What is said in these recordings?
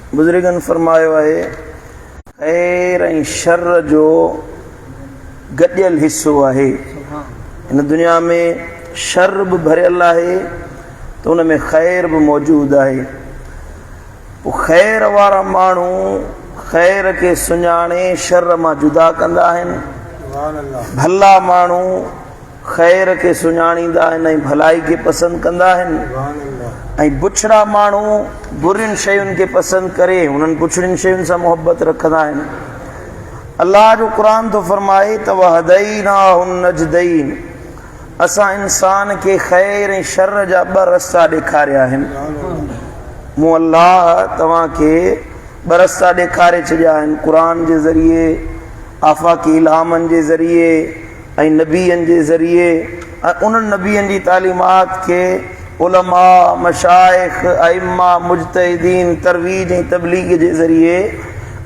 बुजुर्गन फरमायो है खैर ऐं शर जो गडियल हिस्सो है। इन दुनिया में शर भी भरियल है तो उनमें खैर भी मौजूद है। खैर वारा मानू खैर के सुञाणे शर मां जुदा कंदा आहिनि। भला मानू खैर के सुञाणींदा आहिनि ऐं भलाई के पसंद कंदा आहिनि। ऐं बुछड़ा मानू बुरियुनि शयुनि के पसंद करे उन्हनि बुछड़ियुनि शयुनि सां मोहब्बत रखंदा आहिनि। अल्लाह जो क़ुरान तो फरमाए त वहदैनाहुन नजदैन, असां इंसान के खैर ऐं शर जा ॿ रस्ता ॾेखारिया आहिनि। मूं अल्लाह तव्हांखे ॿ रस्ता ॾेखारे छॾिया आहिनि, क़ुरान जे ज़रिए, आफ़ाक़ी इल्हामनि जे ज़रिए ऐं नबीअनि जे ज़रिए। ऐं उन्हनि नबीअनि जी तालीमात के उलमा, मशाइख, अइम्मा, मुजतहिदीन, तरवीज ऐं तबलीग जे ज़रिए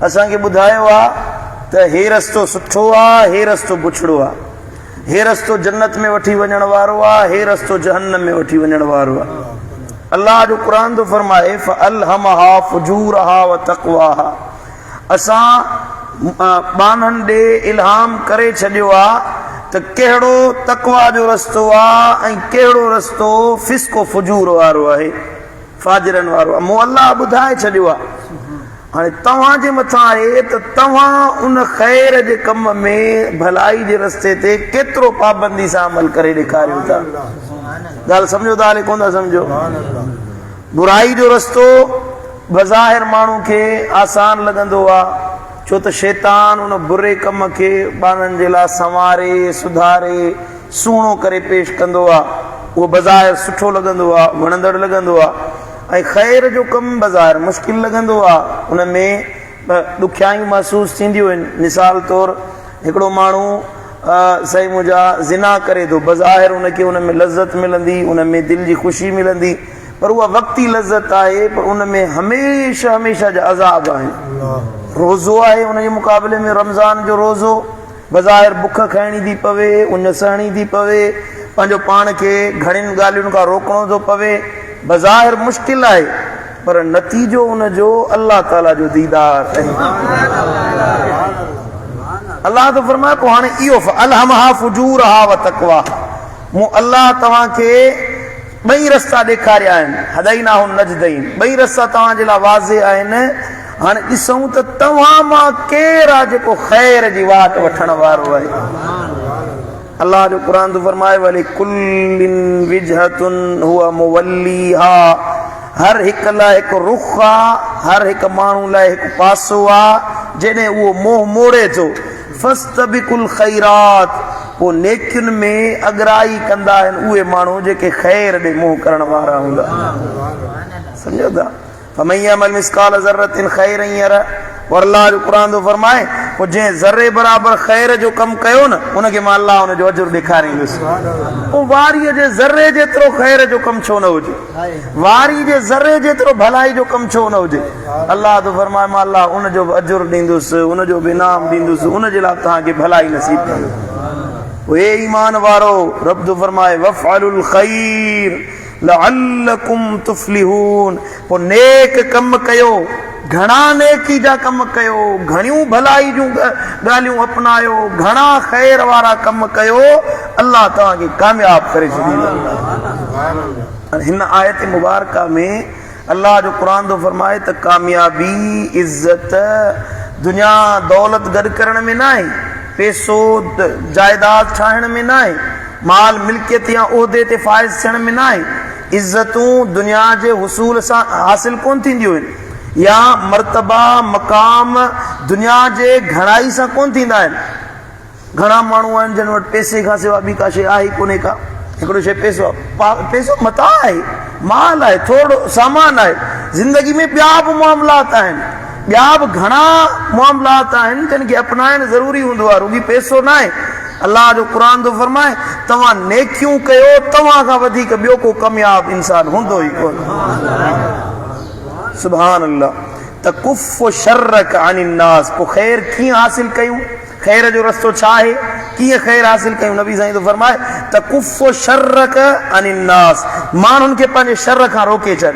असांखे ॿुधायो आहे त हे रस्तो सुठो आहे, हे रस्तो बुछड़ो आहे, हे रस्तो जन्नत में वठी वञण वारो आहे, हे रस्तो जहन्नम में वठी वञण वारो आहे। अल्लाह जो क़ुरान तो फरमाए फअल्हमहा फुजूरहा व तक़वाहा, असां बाननि ॾे इल्हाम करे छॾियो आहे त कहिड़ो तक़वा जो रस्तो आहे ऐं कहिड़ो रस्तो फिस्को फुजूर वारो आहे, फाजिरनि वारो आहे। मूं अल्लाह ॿुधाए छॾियो आहे। हाणे तव्हांजे मथां आहे त तव्हां उन खैर जे कम में, भलाई जे रस्ते ते केतिरो पाबंदी सां अमल करे ॾेखारियो था। ॻाल्हि सम्झो था, हाली कोन था सम्झो? बुराई जो रस्तो बज़ाहिर माण्हू खे आसान लॻंदो आहे, छो त शैतान उन बुरे कम खे ॿारनि जे लाइ संवारे, सुधारे, सुहिणो करे पेश कंदो आहे। उहो बज़ाहिर सुठो लॻंदो आहे, वणंदड़ लॻंदो आहे। ऐं ख़ैर जो कमु बज़ाहिर मुश्किल लॻंदो आहे, उन में ॾुखियायूं महसूसु थींदियूं आहिनि। मिसाल तौरु हिकिड़ो माण्हू सही मुंहिंजा ज़िना करे थो, बज़ाहिर उनखे उन में लज़त मिलंदी, उन में दिलि जी ख़ुशी मिलंदी, पर उहा वक़्ती लज़त आहे, पर उन में हमेशह हमेशह जा अज़ाब आहिनि। रोज़ो आहे उन जे मुक़ाबले में रमज़ान जो रोज़ो, बज़ाहिर बुख खाइणी थी पवे, उन सहणी थी पवे, पंहिंजो पाण खे घणियुनि ॻाल्हियुनि खां रोकणो थो पवे। बज़ाहिर मुश्किल आहे, पर नतीजो उनजो अल्लाह ताला जो दीदार आहे। अल्लाह तो फरमाए पोइ हाणे इहो फअल्हमहा फुजूरहा व तक़वाहा, मूं अल्लाह तव्हांखे ॿई रस्ता ॾेखारिया आहिनि। हदैनाहुन नजदैन, ॿई रस्ता तव्हांजे लाइ वाज़े आहिनि। हाणे ॾिसूं त तव्हां मां केरु आहे जेको खैर जी वाट वठण वारो आहे। अल्लाह जो क़ुरान तो फरमाए वलिकुल्लिन विजहतुन हुवा मुवल्लीहा, हर हिक लाइ हिकु रुख़ आहे, हर हिकु माण्हू लाइ हिकु पासो आहे जॾहिं उहो मोह मोड़े थो। फस्तबिकुल खैरात, पोइ नेकियुनि में अॻराई कंदा आहिनि उहे माण्हू जेके खैर ॾे मोह करण वारा हूंदा। सम्झो था? फमन यअमल मिस्काल ज़र्रतिन खैरन यरह, और अल्लाह जो क़ुरान तो फरमाए पोइ जंहिं ज़र्रे बराबरि खैर जो कमु कयो न, उनखे मां अल्लाह उनजो अजुर ॾेखारींदुसि। पोइ वारीअ जे ज़र्रे जेतिरो खैर जो कमु छो न हुजे, वारी जे ज़र्रे जेतिरो भलाई जो कमु छो न हुजे, अल्लाह तो फरमाए मां अल्लाह उनजो बि अजुर ॾींदुसि, उनजो बि इनाम ॾींदुसि, उनजे लाइ तव्हांखे भलाई नसीब कंदुसि। पोइ हे ईमान वारो, रब तो फरमाए वफ़अलुल खैर लअल्लकुम तुफ्लिहून, पोइ नेक कम कयो, घणा नेकी जा कम कयो, घणियूं भलाई जूं ॻाल्हियूं अपनायो, घणा खैर वारा कम कयो, अल्लाह तव्हांखे कामयाब करे छॾींदो। हिन आयत मुबारका में अल्लाह जो क़ुरान तो फरमाए त कामयाबी, इज़त दुनिया दौलत गॾु करण में न आहे, पैसो जायदाद ठाहिण में न आहे, माल मिल्कियत या उहिदे ते फ़ाइज़ थियण में न आहे। इज़तूं दुनिया जे हुसूल सां हासिल कोन थींदियूं आहिनि, या मर्तबा मक़ाम दुनिया जे घणाई सां कोन थींदा आहिनि। घणा माण्हू आहिनि जिन वटि पैसे खां सवाइ ॿी का शइ आहे ई कोन्हे का। हिकिड़ो शइ पैसो आहे, पैसो मता आहे, माल आहे, थोरो सामान आहे। ज़िंदगी में ॿिया बि मामलात आहिनि, ॿिया बि घणा मामलात आहिनि जिन खे अपनाइण ज़रूरी हूंदो आहे, रुॻी पैसो न आहे। अल्लाह जो क़ुरान तो फरमाए तव्हां नेकियूं कयो, तव्हां खां वधीक ॿियो को कामयाब इंसान हूंदो ई कोन। सुभान अल्लाह। तकुफ़ शर्रक अनिन नास, पोइ ख़ैर कीअं हासिल कयूं, ख़ैर जो रस्तो छा आहे, कीअं ख़ैर हासिल कयूं? नबी साईं तो फरमाए तकुफ़ शर्रक अनिन नास, माण्हुनि खे पंहिंजे शर खां रोके छॾ।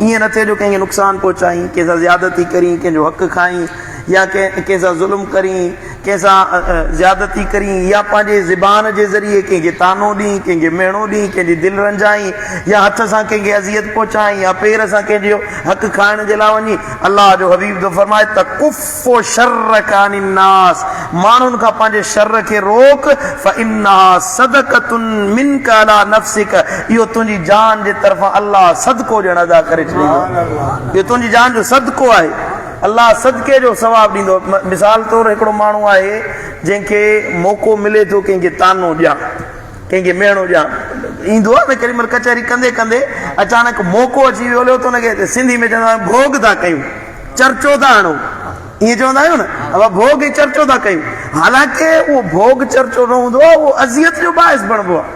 ईअं न थिए जो कंहिंखे नुक़सानु पहुचाई, कंहिंसां ज़्यादती करी, कंहिंजो हक़ खाई, या कंहिंसां ज़ुल्म करी, कंहिंसां ज़्यादती करी, या पंहिंजे ज़बान जे ज़रिए कंहिंखे तानो ॾी, कंहिंखे मेणो ॾी, कंहिंजी दिलि रंजाई, या हथ सां कंहिंखे अज़ियत पहुचाई, या पेर सां कंहिंजो हक़ खाइण जे लाइ वञी। अलाह जो हबीब थो फरमाए त कुफ़ो शर्र कानि नास, माण्हुनि खां पंहिंजे शर खे रोक, फ़इन्नहा सदक़तुन मिनका अला नफ्सिक, इहो तुंहिंजी जान जे तरफ़ां अलाह सदको ॼण अदा करे छॾींदो, इहो तुंहिंजी जान जो सदको आहे, अलाह सदके जो सवाब ॾींदो। मिसाल तौरु हिकिड़ो माण्हू आहे जंहिंखे मौक़ो मिले थो कंहिंखे तानो ॾियां, कंहिंखे मेणो ॾियां, ईंदो आहे न केॾी महिल कचहरी कंदे कंदे अचानक मौक़ो अची वियो त हुनखे सिंधी में चवंदा आहियूं भोग था कयूं, चर्चो था हणूं, ईअं चवंदा आहियूं न, अब भोग ऐं चर्चो था कयूं। हालांकि उहो भोग चर्चो न हूंदो आहे, उहो अज़ियत जो बाहिस बणिबो आहे,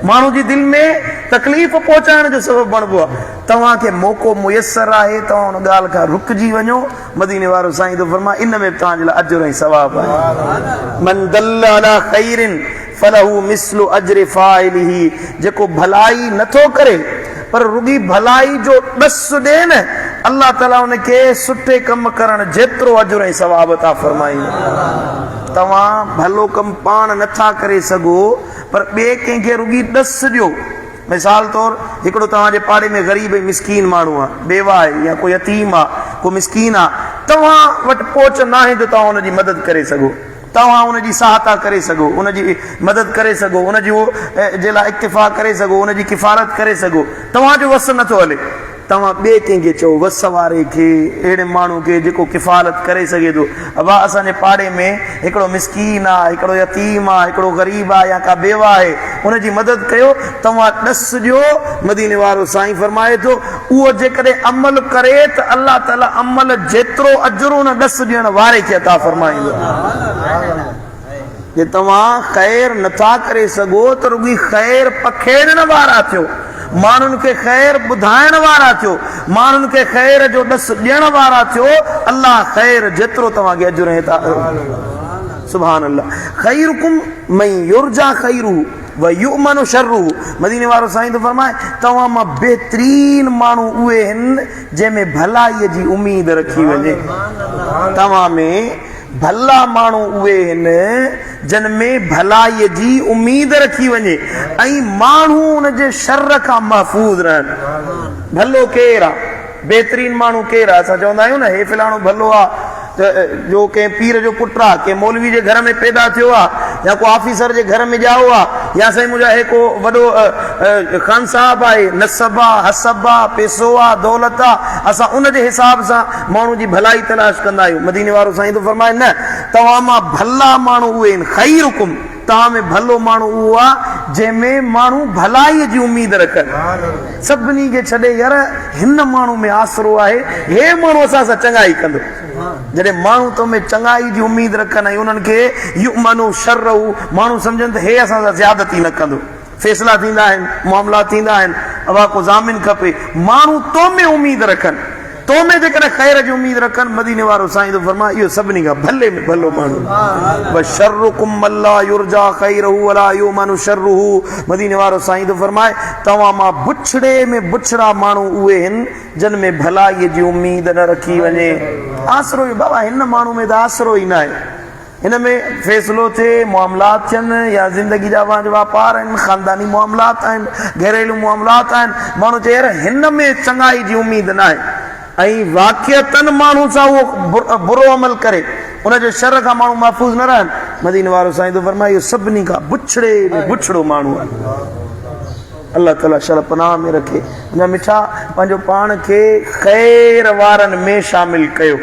माण्हू जी दिलि में तकलीफ़ पहुचाइण जो सबबु बणिबो आहे। तव्हांखे मौक़ो मुयसर आहे, तव्हां हुन ॻाल्हि खां रुकिजी वञो। मदीने वारो साईं थो फरमाए इन में तव्हांजे लाइ अजर ऐं सवाब आहे। मन दल्ल अला खैरिन फलहू मिस्लु अजरि फाइलिही, जेको भलाई नथो करे पर रुगी भलाई जो ॾस ॾे न, अल्लाह ताला उनखे सुठे कम करण जेतिरो अजर ऐं सवाब था फरमाईंदा। तव्हां भलो कम पाण नथा करे सघो पर ॿिए कंहिंखे रुगी ॾस ॾियो। मिसाल तौरु हिकिड़ो तव्हांजे पाड़े में ग़रीब ऐं मिसकीन माण्हू आहे, बेवा आहे, या कोई यतीम आहे, को मिसकीन आहे, तव्हां वटि पहुच न आहे त तव्हां हुनजी मदद करे सघो, तव्हां हुनजी सहायता करे सघो, हुनजी मदद करे सघो, हुनजी उहो जे लाइ इक्तिफ़ा करे सघो, हुनजी किफ़ारत करे सघो। तव्हांजो वस नथो हले, तव्हां ॿिए कंहिंखे चओ, वस वारे खे, अहिड़े माण्हू खे जेको किफ़ालत करे सघे थो। अबा असांजे पाड़े में हिकिड़ो मिसकीन आहे, हिकिड़ो यतीम आहे, हिकिड़ो ग़रीब आहे, या का बेवा आहे, हुनजी मदद कयो, तव्हां ॾस ॾियो। मदीने वारो साईं फरमाए थो उहो जेकॾहिं अमल करे त अल्लाह ताला अमल जेतिरो अजरो न ॾस ॾियण वारे खे अता फरमाईंदो। जे तव्हां ख़ैर नथा करे सघो त रुॻी ख़ैर पखेड़ण वारा थियो, माण्हुनि खे ख़ैर ॿुधाइण वारा थियो, माण्हुनि खे ख़ैर जो ॾस ॾियण वारा थियो, अल्लाह ख़ैर जेतिरो तव्हांखे अजर ऐं सुभान अल्लाह। खैरुकुम मन युरजा खैरुहु व युमनु शर्रुहु, मदीने वारो साईं तो फरमाए तव्हां मां बहितरीन माण्हू उहे आहिनि जंहिंमें भलाईअ जी उम्मीद रखी वञे। तव्हां में भला माण्हू उहे आहिनि जिन में भलाईअ जी उम्मीद रखी वञे ऐं माण्हू उनजे शर खां महफ़ूज़ रहनि। भलो केरु आहे, बहितरीन माण्हू केरु आहे? असां चवंदा आहियूं न हे फलाणो भलो आहे जो कंहिं पीर जो पुटु आहे, कंहिं मौलवी जे घर में पैदा थियो आहे, या को ऑफिसर जे घर में ॼाओ आहे, या साईं मुंहिंजा हे को वॾो ख़ान साहब आहे, नसब आहे, हसब आहे, पैसो आहे, दौलत आहे, असां उन जे हिसाब सां माण्हू जी भलाई तलाश कंदा आहियूं। मदीने वारो साईं तो फरमाए न, तव्हां मां भला माण्हू उहे आहिनि, खैरुकुम, तव्हां में भलो माण्हू उहो आहे जंहिंमें माण्हू भलाईअ जी उम्मीद रखनि। सभिनी खे छॾे यार हिन माण्हू में आसरो आहे, हे माण्हू असां सां चङाई कंदो। जॾहिं माण्हू तो में चङाई जी उम्मीद रखनि ऐं उन्हनि खे युमनु शर्रहु, माण्हू सम्झनि त हे असां सां ज़्यादती न कंदो, फ़ैसिला थींदा आहिनि, मामला थींदा आहिनि, अवा को ज़ामिन खपे, माण्हू तो में उम्मीद रखनि, तो में जेकॾहिं ख़ैर जी उम्मीद रखनि। मदीने वारो साईं तो फरमाए इहो सभिनी खां भले में भलो माण्हू। बशर्रुकुम अल्ला युरजा खैरहु वला युमनु शर्रुहु, मदीने वारो साईं तो फरमाए तव्हां मां बुछड़े में बुछड़ा माण्हू उहे आहिनि जिन में भलाईअ जी उम्मीद न रखी वञे। आसरो ई बाबा हिन माण्हू में त आसरो ई न आहे, हिन में फ़ैसिलो थिए, मामलात थियनि, या ज़िंदगी जा वापार आहिनि, ख़ानदानी मामलात आहिनि, घरेलू मामलात आहिनि, माण्हू चए यार हिन में चङाई जी उम्मीद न आहे ऐं वाक़ियतन माण्हू सां उहो बुरो अमल करे, उनजे शर खां माण्हू महफ़ूज़ न रहनि। मदीने वारो साईं तो फरमाए इहो सभिनी खां बुछड़े में बुछड़ो माण्हू आहे। अल्लाह ताला शल पनाह में रखे। अञा मिठा पंहिंजो पाण खे ख़ैर वारनि में शामिल कयो,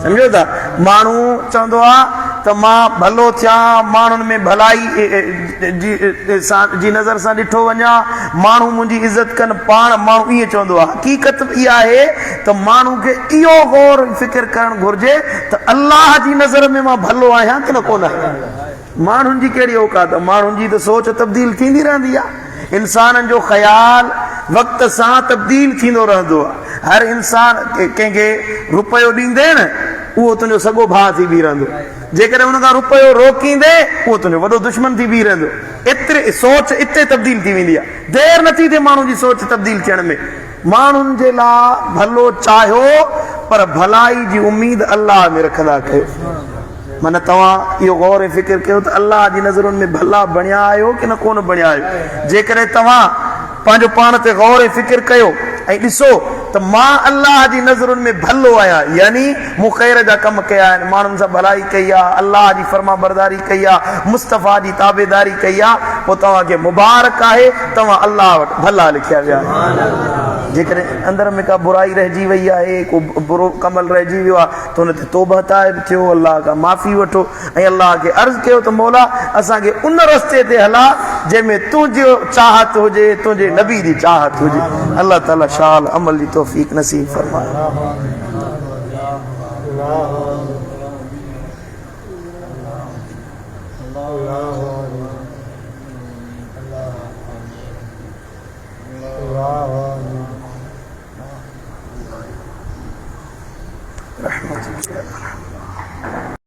सम्झो था। माण्हू चवंदो आहे त मां भलो थियां, माण्हुनि में भलाई जी नज़र सां ॾिठो वञा, माण्हू मुंहिंजी इज़त कनि, पाण माण्हू ईअं चवंदो आहे। हक़ीक़त इहा आहे त माण्हू खे इहो गौर फ़िक्र करणु घुरिजे त अल्लाह जी नज़र में मां भलो आहियां की न कोन आहियां। माण्हुनि जी कहिड़ी औकात, माण्हुनि जी त सोच तब्दील थींदी रहंदी आहे, इंसाननि जो ख़्याल वक़्त सां तब्दील थींदो रहंदो आहे। हर इंसान कंहिंखे रुपयो ॾींदे न उहो तुंहिंजो सॻो भाउ थी बीह रहंदो, जेकॾहिं हुन खां रुपयो रोकींदे उहो तुंहिंजो वॾो दुश्मन थी बीह रहंदो। एतिरे सोच इते तब्दील थी वेंदी आहे, देरि नथी थिए माण्हू जी सोच तब्दील थियण में। माण्हुनि जे लाइ भलो चाहियो पर भलाई जी उम्मीद अल्लाह में रखंदा कयो। मन तव्हां इहो गौर फिक्र कयो त अल्लाह जी नज़रुनि में भला बणिया आहियो की न कोन बणिया आहियो। जेकॾहिं तव्हां पंहिंजो पाण ते गौर फिक्र कयो ऐं ॾिसो त मां अल्लाह जी नज़रुनि में भलो आहियां, यानी मूं ख़ैर जा कम कया आहिनि, माण्हुनि सां भलाई कई आहे, अल्लाह जी फर्मा बरदारी कई आहे, मुस्तफ़ा जी ताबेदारी कई आहे, पोइ तव्हांखे मुबारक आहे, तव्हां अल्लाह वटि भला लिखिया विया। जेकॾहिं अंदर में का बुराई रहिजी वई आहे, को बुरो कमल रहिजी वियो आहे त हुन ते तौबह ताइब थियो, अल्लाह खां माफ़ी वठो ऐं अल्लाह खे अर्ज़ु कयो त मौला असांखे उन रस्ते ते हला जंहिंमें तुंहिंजो चाहत हुजे, तुंहिंजे नबी जी चाहत हुजे। अल्लाह ताला शाल अमल जी तौफ़ीक़ नसीब फरमाए। रहमत